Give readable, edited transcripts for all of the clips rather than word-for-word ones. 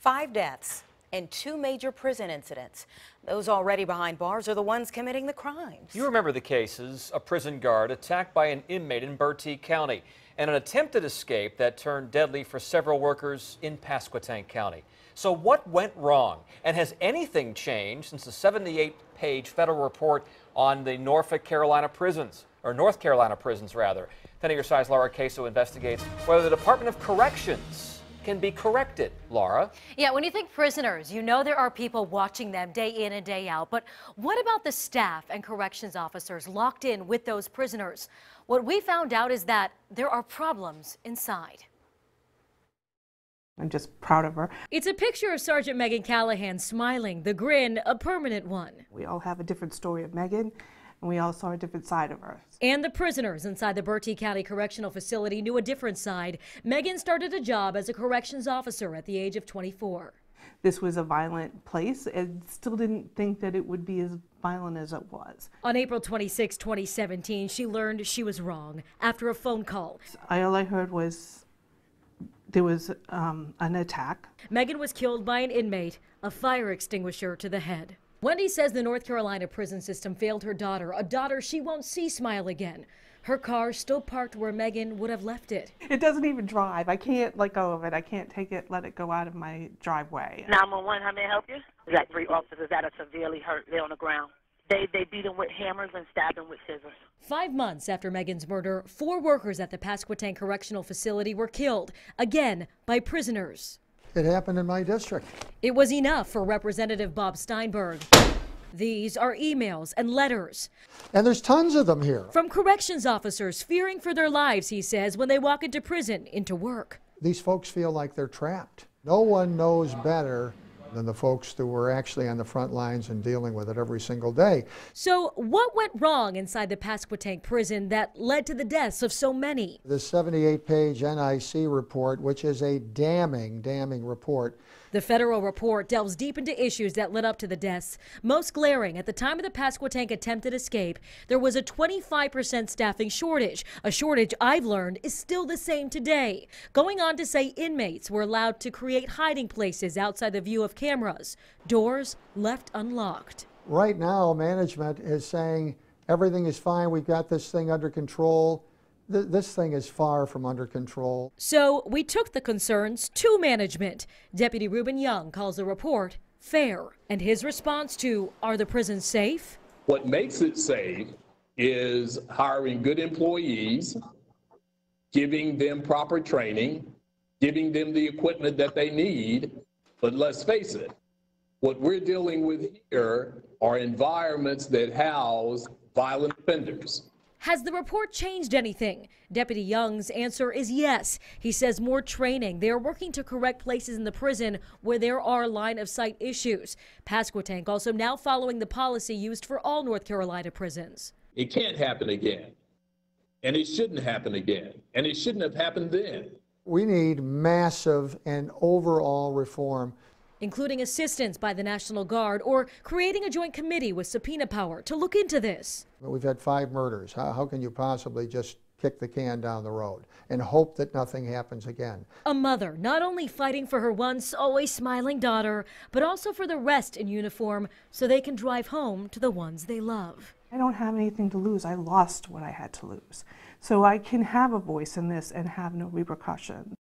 5 deaths and 2 major prison incidents. Those already behind bars are the ones committing the crimes. You remember the cases: a prison guard attacked by an inmate in Bertie County, and an attempted escape that turned deadly for several workers in Pasquotank County. So what went wrong? And has anything changed since the 78-page federal report on the North Carolina prisons rather? 10 of your side's Laura Caso investigates whether the Department of Corrections can be corrected. Laura? Yeah, when you think prisoners, you know there are people watching them day in and day out. But what about the staff and corrections officers locked in with those prisoners? What we found out is that there are problems inside. I'm just proud of her. It's a picture of Sergeant Megan Callahan smiling, the grin a permanent one. We all have a different story of Megan, and we all saw a different side of her. And the prisoners inside the Bertie County Correctional Facility knew a different side. Megan started a job as a corrections officer at the age of 24. This was a violent place, and still didn't think that it would be as violent as it was. On April 26, 2017, she learned she was wrong after a phone call. All I heard was there was an attack. Megan was killed by an inmate, a fire extinguisher to the head. Wendy says the North Carolina prison system failed her daughter, a daughter she won't see smile again. Her car still parked where Megan would have left it. It doesn't even drive. I can't let go of it. I can't let it go out of my driveway. 911, how may I help you? We got 3 officers that are severely hurt. They're on the ground. They beat them with hammers and stabbed them with scissors. 5 months after Megan's murder, 4 workers at the Pasquotank Correctional Facility were killed, again by prisoners. It happened in my district. It was enough for Representative Bob Steinberg. These are emails and letters. And there's tons of them here. From corrections officers fearing for their lives, he says, when they walk into prison, into work. These folks feel like they're trapped. No one knows better than the folks who were actually on the front lines and dealing with it every single day. So what went wrong inside the Pasquotank prison that led to the deaths of so many? This 78-page NIC report, which is a damning report. The federal report delves deep into issues that led up to the deaths. Most glaring, at the time of the Pasquotank attempted escape, there was a 25% staffing shortage. A shortage I've learned is still the same today. Going on to say inmates were allowed to create hiding places outside the view of cameras, doors left unlocked. Right now, management is saying everything is fine, we've got this thing under control. This thing is far from under control. So we took the concerns to management. Deputy Reuben Young calls the report fair. And his response to, are the prisons safe? What makes it safe is hiring good employees, giving them proper training, giving them the equipment that they need. But let's face it, what we're dealing with here are environments that house violent offenders. Has the report changed anything? Deputy Young's answer is yes. He says more training. They are working to correct places in the prison where there are line-of-sight issues. Pasquotank also now following the policy used for all North Carolina prisons. It can't happen again, and it shouldn't happen again, and it shouldn't have happened then. We need massive and overall reform, including assistance by the National Guard or creating a joint committee with subpoena power to look into this. We've had 5 murders. How can you possibly just kick the can down the road and hope that nothing happens again? A mother not only fighting for her once always smiling daughter, but also for the rest in uniform so they can drive home to the ones they love. I don't have anything to lose. I lost what I had to lose. So I can have a voice in this and have no repercussions.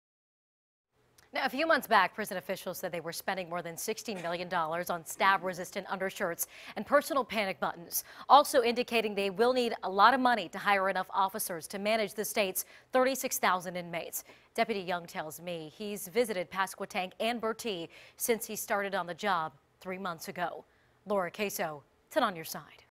Now, a few months back, prison officials said they were spending more than $16 million on stab-resistant undershirts and personal panic buttons, also indicating they will need a lot of money to hire enough officers to manage the state's 36,000 inmates. Deputy Young tells me he's visited Pasquotank and Bertie since he started on the job 3 months ago. Laura Caso, 10 on your side.